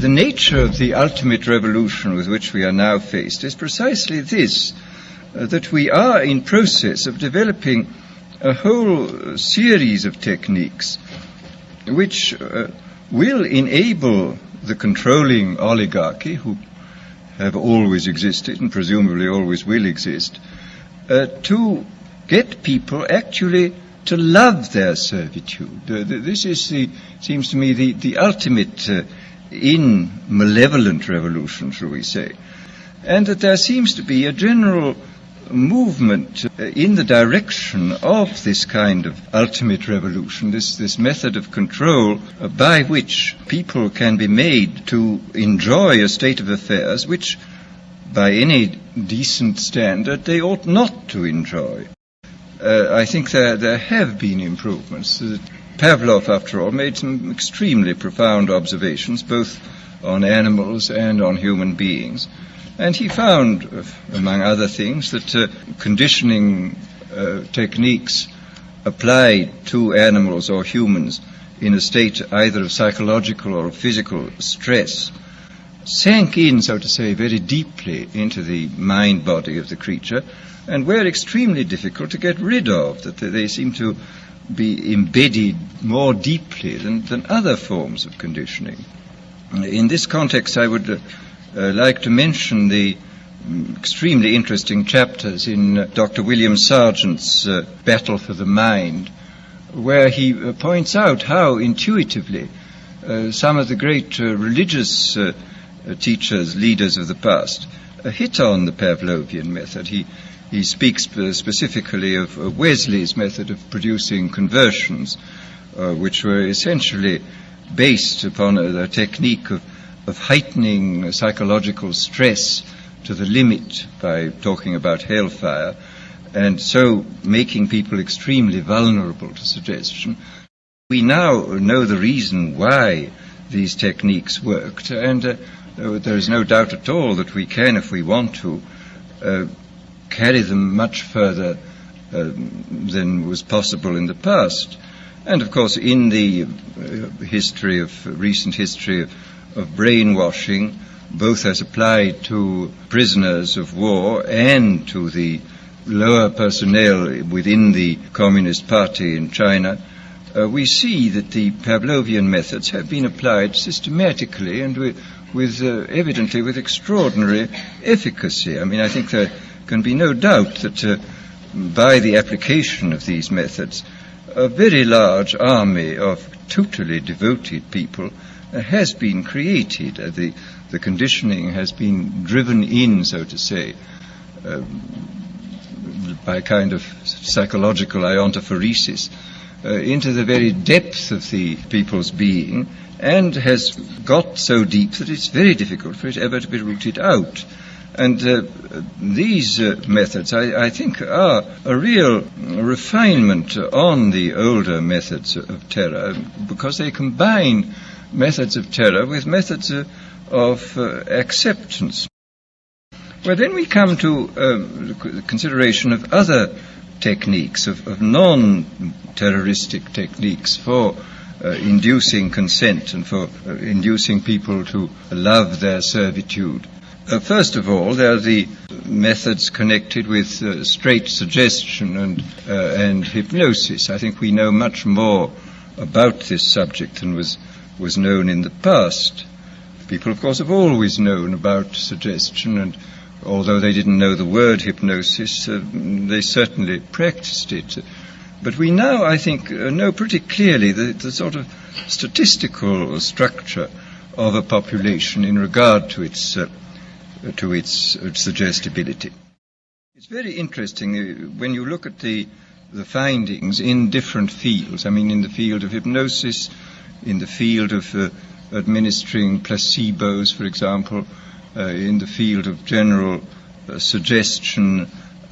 the nature of the ultimate revolution with which we are now faced is precisely this, that we are in process of developing a whole series of techniques which will enable the controlling oligarchy, who have always existed and presumably always will exist, to get people actually to love their servitude. This is, seems to me, the ultimate in malevolent revolution, shall we say. And that there seems to be a general movement in the direction of this kind of ultimate revolution, this method of control by which people can be made to enjoy a state of affairs which, by any decent standard, they ought not to enjoy. I think there have been improvements. Pavlov, after all, made some extremely profound observations, both on animals and on human beings. And he found, among other things, that conditioning techniques applied to animals or humans in a state either of psychological or physical stress sank in, so to say, very deeply into the mind-body of the creature, and were extremely difficult to get rid of, that they seem to be embedded more deeply than other forms of conditioning. In this context, I would like to mention the extremely interesting chapters in Dr. William Sargent's Battle for the Mind, where he points out how intuitively some of the great religious teachers, leaders of the past, hit on the Pavlovian method. He speaks specifically of Wesley's method of producing conversions, which were essentially based upon a technique of heightening psychological stress to the limit by talking about hellfire, and so making people extremely vulnerable to suggestion. We now know the reason why these techniques worked, and there is no doubt at all that we can, if we want to, carry them much further than was possible in the past. And of course, in the recent history of brainwashing, both as applied to prisoners of war and to the lower personnel within the Communist Party in China, we see that the Pavlovian methods have been applied systematically and evidently with extraordinary efficacy. I mean, I think there can be no doubt that by the application of these methods, a very large army of totally devoted people has been created. The conditioning has been driven in, so to say, by a kind of psychological iontophoresis into the very depth of the people's being, and has got so deep that it's very difficult for it ever to be rooted out. And these methods, I think, are a real refinement on the older methods of terror, because they combine methods of terror with methods of acceptance. Well, then we come to the consideration of other techniques, of non-terroristic techniques for inducing consent and for inducing people to love their servitude. First of all, there are the methods connected with straight suggestion and hypnosis. I think we know much more about this subject than was known in the past. People, of course, have always known about suggestion, and although they didn't know the word hypnosis, they certainly practiced it. But we now, I think, know pretty clearly the sort of statistical structure of a population in regard to its suggestibility. It's very interesting when you look at the findings in different fields. I mean, in the field of hypnosis, in the field of administering placebos, for example, in the field of general suggestion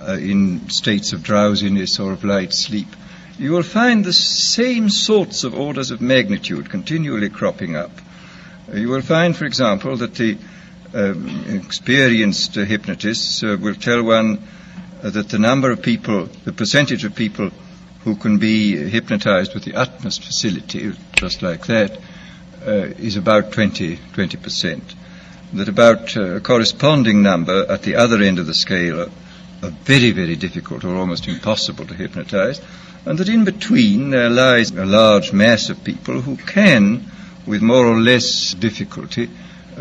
in states of drowsiness or of light sleep, you will find the same sorts of orders of magnitude continually cropping up. You will find, for example, that the experienced hypnotists will tell one that the percentage of people who can be hypnotized with the utmost facility, just like that, is about 20%. That about a corresponding number at the other end of the scale are very, very difficult or almost impossible to hypnotize, and that in between there lies a large mass of people who can, with more or less difficulty,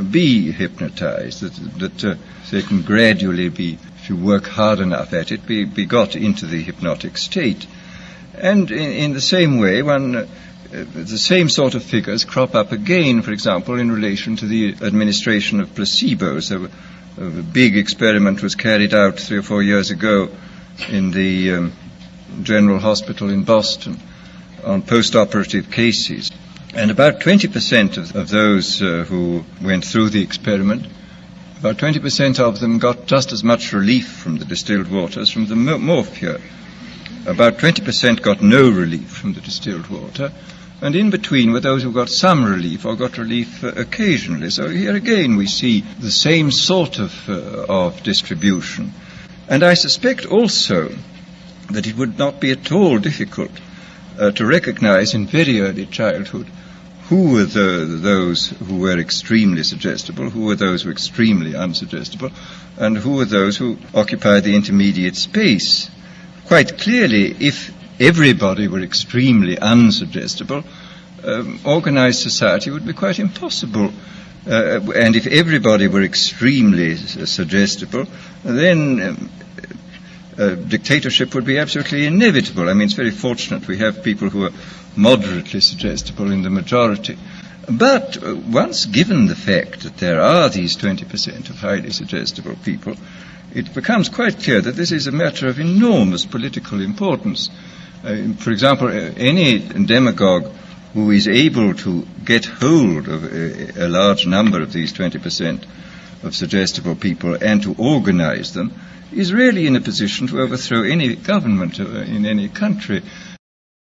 be hypnotized, that they can gradually be, if you work hard enough at it, be got into the hypnotic state. And in the same way, the same sort of figures crop up again, for example, in relation to the administration of placebos. A big experiment was carried out 3 or 4 years ago in the General Hospital in Boston on post-operative cases. And about 20% of those who went through the experiment, about 20% of them got just as much relief from the distilled water as from the morphia. About 20% got no relief from the distilled water, and in between were those who got some relief or got relief occasionally. So here again we see the same sort of distribution. And I suspect also that it would not be at all difficult to recognize in very early childhood who were those who were extremely suggestible, who were those who were extremely unsuggestible, and who were those who occupied the intermediate space. Quite clearly, if everybody were extremely unsuggestible, organized society would be quite impossible. And if everybody were extremely suggestible, then dictatorship would be absolutely inevitable. I mean, it's very fortunate we have people who are moderately suggestible in the majority. But once given the fact that there are these 20% of highly suggestible people, it becomes quite clear that this is a matter of enormous political importance. For example, any demagogue who is able to get hold of a large number of these 20% of suggestible people and to organize them is really in a position to overthrow any government in any country.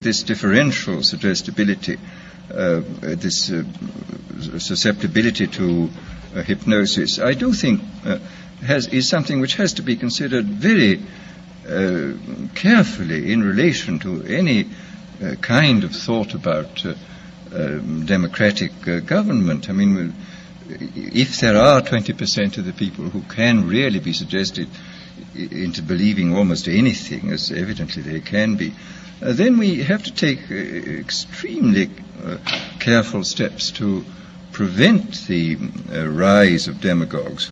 This differential suggestibility, this susceptibility to hypnosis, I do think is something which has to be considered very carefully in relation to any kind of thought about democratic government. I mean, if there are 20% of the people who can really be suggested into believing almost anything, as evidently they can be, then we have to take extremely careful steps to prevent the rise of demagogues.